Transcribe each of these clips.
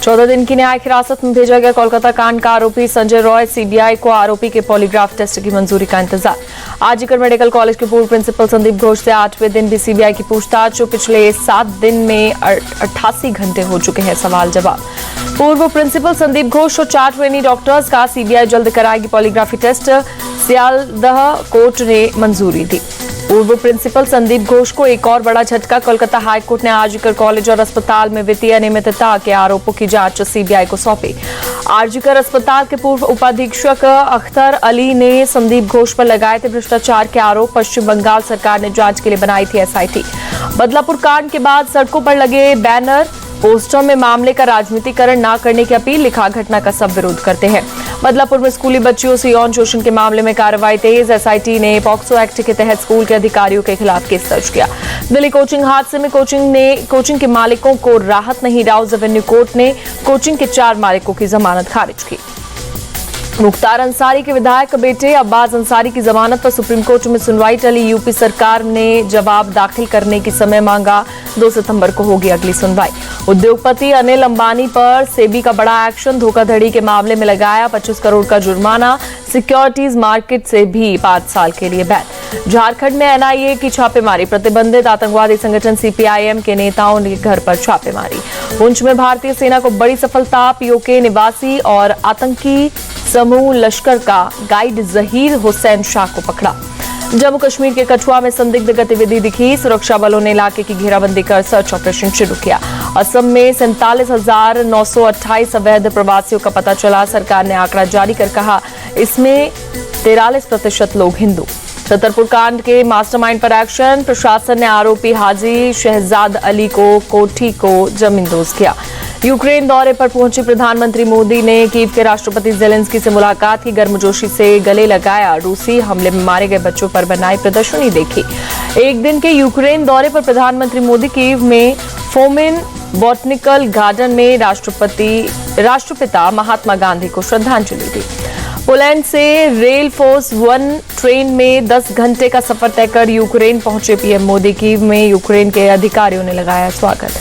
14 दिन की न्यायिक हिरासत में भेजा गया कोलकाता कांड का आरोपी संजय रॉय। सीबीआई को आरोपी के पॉलीग्राफ टेस्ट की मंजूरी का इंतजार। आरजीकर मेडिकल कॉलेज के पूर्व प्रिंसिपल संदीप घोष से 8वें दिन भी सीबीआई की पूछताछ। पिछले 7 दिन में 88 घंटे हो चुके हैं सवाल जवाब। पूर्व प्रिंसिपल संदीप घोष और 4 ट्रेनी डॉक्टर्स का सीबीआई जल्द कराएगी पॉलीग्राफी टेस्ट। सियालदह कोर्ट ने मंजूरी दी। पूर्व प्रिंसिपल संदीप घोष को एक और बड़ा झटका। कोलकाता हाईकोर्ट ने आरजीकर कॉलेज और अस्पताल में वित्तीय अनियमितता के आरोपों की जांच सीबीआई को सौंपी। आरजीकर अस्पताल के पूर्व उपाधीक्षक अख्तर अली ने संदीप घोष पर लगाए थे भ्रष्टाचार के आरोप। पश्चिम बंगाल सरकार ने जांच के लिए बनाई थी एसआईटी। बदलापुर कांड के बाद सड़कों पर लगे बैनर पोस्टर में मामले का राजनीतिकरण न करने की अपील लिखा। घटना का सब विरोध करते हैं। बदलापुर में स्कूली बच्चियों से यौन शोषण के मामले में कार्रवाई तेज। एसआईटी ने पॉक्सो एक्ट के तहत स्कूल के अधिकारियों के खिलाफ केस दर्ज किया। दिल्ली कोचिंग हादसे में कोचिंग के मालिकों को राहत नहीं। राउज एवेन्यू कोर्ट ने कोचिंग के 4 मालिकों की जमानत खारिज की। मुख्तार अंसारी के विधायक बेटे अब्बास अंसारी की जमानत पर सुप्रीम कोर्ट में सुनवाई टली। यूपी सरकार ने जवाब दाखिल करने की समय मांगा। 2 सितंबर को होगी अगली सुनवाई। उद्योगपति अनिल अंबानी पर सेबी का बड़ा एक्शन। धोखाधड़ी के मामले में लगाया 25 करोड़ का जुर्माना। सिक्योरिटीज मार्केट से भी 5 साल के लिए बैन। झारखंड में एनआईए की छापेमारी। प्रतिबंधित आतंकवादी संगठन सीपीआईएम के नेताओं के घर पर छापेमारी। पुंछ में भारतीय सेना को बड़ी सफलता। पीओके निवासी और आतंकी समूह लश्कर का गाइड जहीर हुसैन शाह को पकड़ा। जम्मू कश्मीर के कठुआ में संदिग्ध गतिविधि दिखी। सुरक्षा बलों ने इलाके की घेराबंदी कर सर्च ऑपरेशन शुरू किया। असम में 47,928 अवैध प्रवासियों का पता चला। सरकार ने आंकड़ा जारी कर कहा इसमें 43% लोग हिंदू। छतरपुर कांड के मास्टरमाइंड पर एक्शन। प्रशासन ने आरोपी हाजी शहजाद अली को कोठी को जमींदोज किया। यूक्रेन दौरे पर पहुंचे प्रधानमंत्री मोदी ने कीव के राष्ट्रपति जेलेंस्की से मुलाकात की। गर्मजोशी से गले लगाया। रूसी हमले में मारे गए बच्चों पर बनाई प्रदर्शनी देखी। एक दिन के यूक्रेन दौरे पर प्रधानमंत्री मोदी कीव में फोमिन बॉटनिकल गार्डन में राष्ट्रपिता महात्मा गांधी को श्रद्धांजलि दी। पोलैंड से रेल फोर्स 1 ट्रेन में 10 घंटे का सफर तय कर यूक्रेन पहुंचे पीएम मोदी। कीव में यूक्रेन के अधिकारियों ने लगाया स्वागत।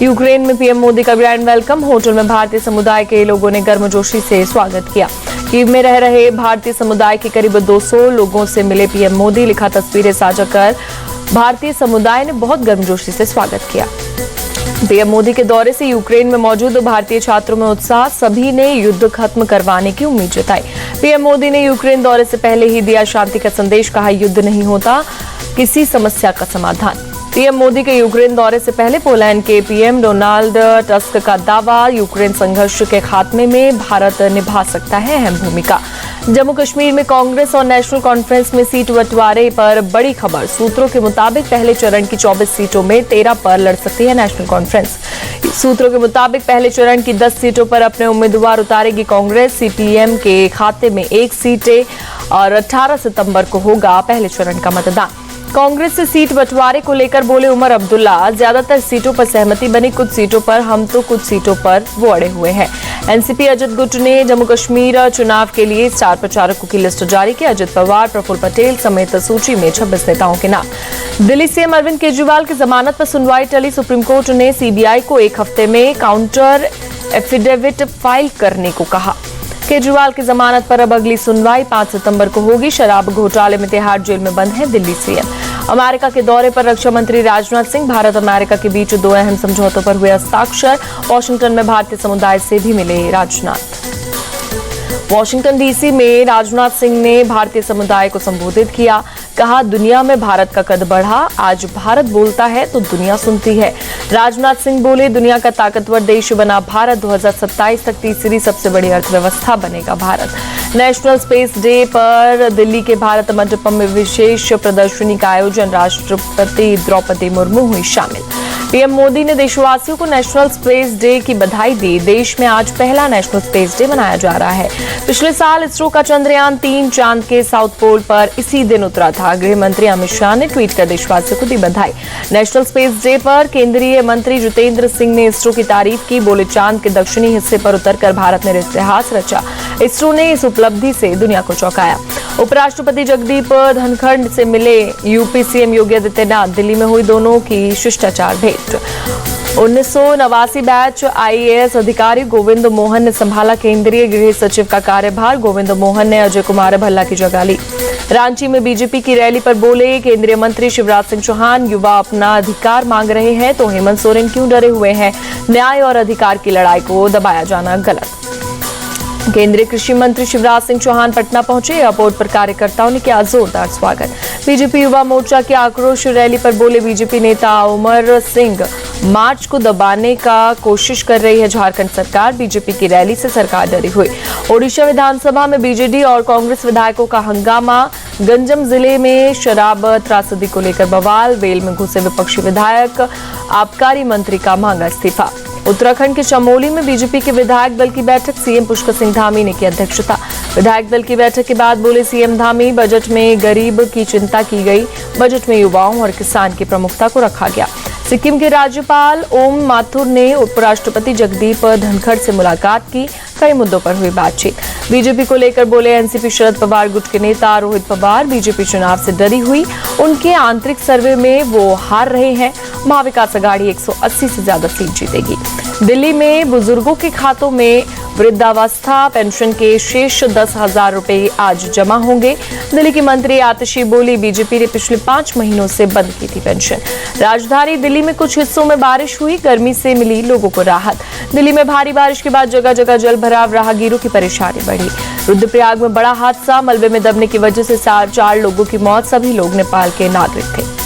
यूक्रेन में पीएम मोदी का ग्रैंड वेलकम। होटल में भारतीय समुदाय के लोगों ने गर्मजोशी से स्वागत किया। कीव में रह रहे भारतीय समुदाय के करीब 200 लोगों से मिले पीएम मोदी। लिखा तस्वीरें साझा कर भारतीय समुदाय ने बहुत गर्मजोशी से स्वागत किया। पीएम मोदी के दौरे से यूक्रेन में मौजूद भारतीय छात्रों में उत्साह। सभी ने युद्ध खत्म करवाने की उम्मीद जताई। पीएम मोदी ने यूक्रेन दौरे से पहले ही दिया शांति का संदेश। कहा युद्ध नहीं होता किसी समस्या का समाधान। पीएम मोदी के यूक्रेन दौरे से पहले पोलैंड के पीएम डोनाल्ड टस्क का दावा। यूक्रेन संघर्ष के खात्मे में भारत निभा सकता है अहम भूमिका। जम्मू कश्मीर में कांग्रेस और नेशनल कॉन्फ्रेंस में सीट बंटवारे पर बड़ी खबर। सूत्रों के मुताबिक पहले चरण की 24 सीटों में 13 पर लड़ सकती है नेशनल कॉन्फ्रेंस। सूत्रों के मुताबिक पहले चरण की 10 सीटों पर अपने उम्मीदवार उतारेगी कांग्रेस। सीपीएम के खाते में 1 सीटें और 18 सितंबर को होगा पहले चरण का मतदान। कांग्रेस से सीट बंटवारे को लेकर बोले उमर अब्दुल्ला। ज्यादातर सीटों पर सहमति बनी। कुछ सीटों पर हम तो कुछ सीटों पर वो अड़े हुए हैं। एनसीपी अजित गुट ने जम्मू कश्मीर चुनाव के लिए स्टार प्रचारकों की लिस्ट जारी की। अजित पवार, प्रफुल्ल पटेल समेत सूची में 26 नेताओं के नाम। दिल्ली सीएम अरविंद केजरीवाल की जमानत पर सुनवाई टली। सुप्रीम कोर्ट ने सीबीआई को 1 हफ्ते में काउंटर एफिडेविट फाइल करने को कहा। केजरीवाल की जमानत पर अब अगली सुनवाई 5 सितंबर को होगी। शराब घोटाले में तिहाड़ जेल में बंद है दिल्ली सीएम। अमेरिका के दौरे पर रक्षा मंत्री राजनाथ सिंह। भारत अमेरिका के बीच 2 अहम समझौतों पर हुए हस्ताक्षर। वॉशिंगटन में भारतीय समुदाय से भी मिले राजनाथ। वॉशिंगटन डीसी में राजनाथ सिंह ने भारतीय समुदाय को संबोधित किया। कहा दुनिया में भारत का कद बढ़ा। आज भारत बोलता है तो दुनिया सुनती है। राजनाथ सिंह बोले दुनिया का ताकतवर देश बना भारत। 2027 तक तीसरी सबसे बड़ी अर्थव्यवस्था बनेगा भारत। नेशनल स्पेस डे पर दिल्ली के भारत मंडपम में विशेष प्रदर्शनी का आयोजन। राष्ट्रपति द्रौपदी मुर्मू हुई शामिल। पीएम मोदी ने देशवासियों को नेशनल स्पेस डे की बधाई दी। देश में आज पहला नेशनल स्पेस डे मनाया जा रहा है। पिछले साल इसरो का चंद्रयान 3 चांद के साउथ पोल पर इसी दिन उतरा था। गृह मंत्री अमित शाह ने ट्वीट कर देशवासियों को दी बधाई। नेशनल स्पेस डे पर केंद्रीय मंत्री जितेंद्र सिंह ने इसरो की तारीफ की। बोले चांद के दक्षिणी हिस्से पर उतरकर भारत ने इतिहास रचा। इसरो ने इस उपलब्धि से दुनिया को चौंकाया। उपराष्ट्रपति जगदीप धनखड़ से मिले यूपी सीएम योगी आदित्यनाथ। दिल्ली में हुई दोनों की शिष्टाचार भेंट। 1989 बैच आईएएस अधिकारी गोविंद मोहन ने संभाला केंद्रीय गृह सचिव का कार्यभार। गोविंद मोहन ने अजय कुमार भल्ला की जगह ली। रांची में बीजेपी की रैली पर बोले केंद्रीय मंत्री शिवराज सिंह चौहान, युवा अपना अधिकार मांग रहे हैं तो हेमंत सोरेन क्यों डरे हुए हैं? न्याय और अधिकार की लड़ाई को दबाया जाना गलत। केंद्रीय कृषि मंत्री शिवराज सिंह चौहान पटना पहुंचे। एयरपोर्ट पर कार्यकर्ताओं ने किया जोरदार स्वागत। बीजेपी युवा मोर्चा की आक्रोश रैली पर बोले बीजेपी नेता उमर सिंह, मार्च को दबाने का कोशिश कर रही है झारखंड सरकार। बीजेपी की रैली से सरकार डरी हुई। ओडिशा विधानसभा में बीजेडी और कांग्रेस विधायकों का हंगामा। गंजम जिले में शराब त्रासदी को लेकर बवाल। वेल में घुसे विपक्षी विधायक, आबकारी मंत्री का मांगा इस्तीफा। उत्तराखंड के चमोली में बीजेपी के विधायक दल की बैठक। सीएम पुष्कर सिंह धामी ने की अध्यक्षता। विधायक दल की बैठक के बाद बोले सीएम धामी, बजट में गरीब की चिंता की गई। बजट में युवाओं और किसान की प्रमुखता को रखा गया। सिक्किम के राज्यपाल ओम माथुर ने उपराष्ट्रपति जगदीप धनखड़ से मुलाकात की। कई मुद्दों पर हुई बातचीत। बीजेपी को लेकर बोले एनसीपी शरद पवार गुट के नेता रोहित पवार, बीजेपी चुनाव से डरी हुई। उनके आंतरिक सर्वे में वो हार रहे हैं। महाविकास अघाड़ी 180 से ज्यादा सीट जीतेगी। दिल्ली में बुजुर्गों के खातों में वृद्धावस्था पेंशन के शेष 10,000 रुपए आज जमा होंगे। दिल्ली की मंत्री आतिशी बोली बीजेपी ने पिछले 5 महीनों से बंद की थी पेंशन। राजधानी दिल्ली में कुछ हिस्सों में बारिश हुई। गर्मी से मिली लोगों को राहत। दिल्ली में भारी बारिश के बाद जगह जगह जल भराव, राहगीरों की परेशानी बढ़ी। रुद्रप्रयाग में बड़ा हादसा, मलबे में दबने की वजह से 4 लोगों की मौत। सभी लोग नेपाल के नागरिक थे।